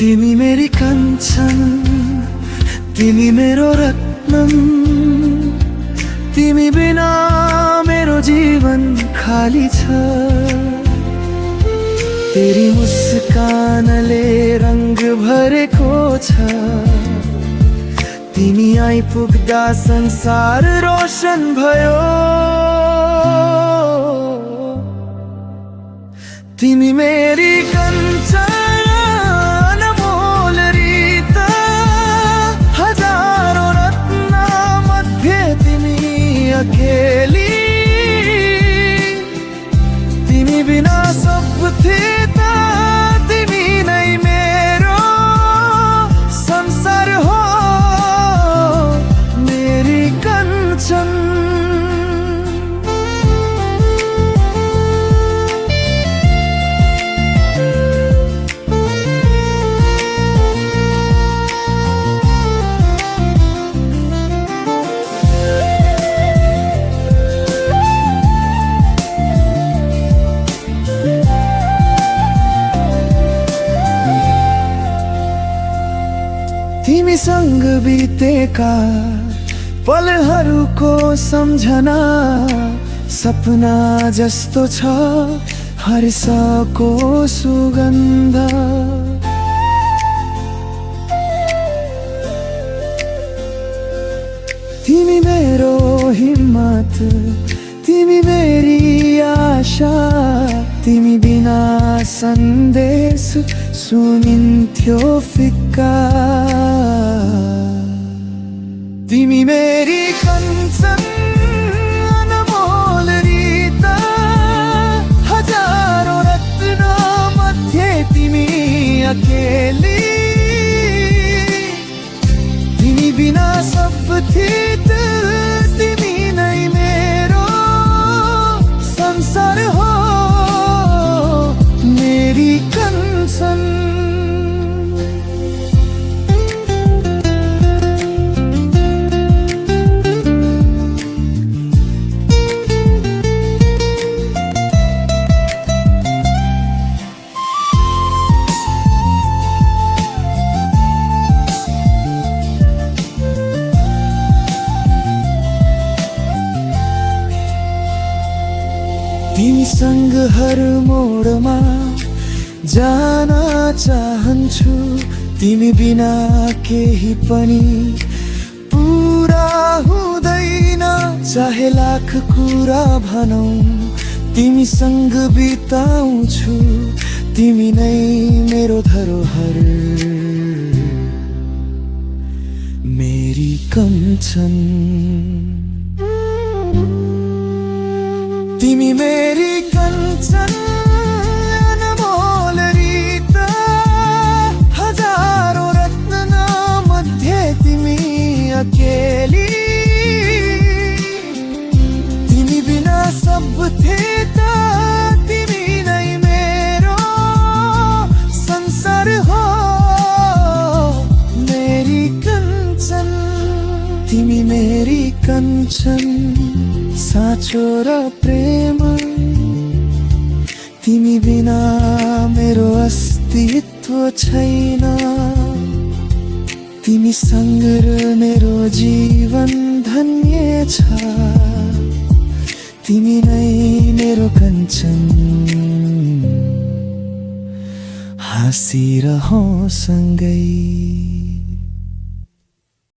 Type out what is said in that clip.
तिमी मेरी कञ्चन, तिमी मेरो रत्नम, तिमी बिना मेरो जीवन खाली छ। तेरी मुस्कानले रंग भरेको छ, तिमी आइपुग्दा संसार रोशन भयो। तिमी मेरी कञ्चन, अनमोल रीत, हजारौं रत्न मध्ये तिमी अकेली। तिमी बिना सब थिए तिमी नै मेरो संसार हो, मेरी कञ्चन। तिमीसँग बितेका पलहरूको सम्झना सपना जस्तो छ, हर्षको सुगन्ध। तिमी मेरो हिम्मत, तिमी मेरी आशा, तिमी बिना सन्देश सुनिन्थ्यो फिक्का। तिमी मेरी कञ्चन, अनमोल रीत, हजारौं रत्न मध्ये तिमी अकेली। तिमी बिना सब थिए तिमी नै मेरो संसार हो, मेरी कञ्चन। तिमीसँग हर मोडमा जान चाहन्छु, तिमी बिना केही पनि पुरा हुँदैन। चाहे लाख कुरा भनौं, तिमीसँग बिताउँछु, तिमी नै मेरो धरोहर, मेरी कञ्चन। तिमी मेरी कञ्चन, अनमोल रीत, हजारौं रत्न मध्ये तिमी अकेली। तिमी बिना सब थिए तिमी नै मेरो संसार हो, मेरी कञ्चन। तिमी मेरी कञ्चन, साँचो र प्रेम, तिमी बिना मेरो अस्तित्व छैन। तिमीसँग मेरो जीवन धन्य छ, तिमी नै मेरो कञ्चन। हाँसिरहौं सँगै।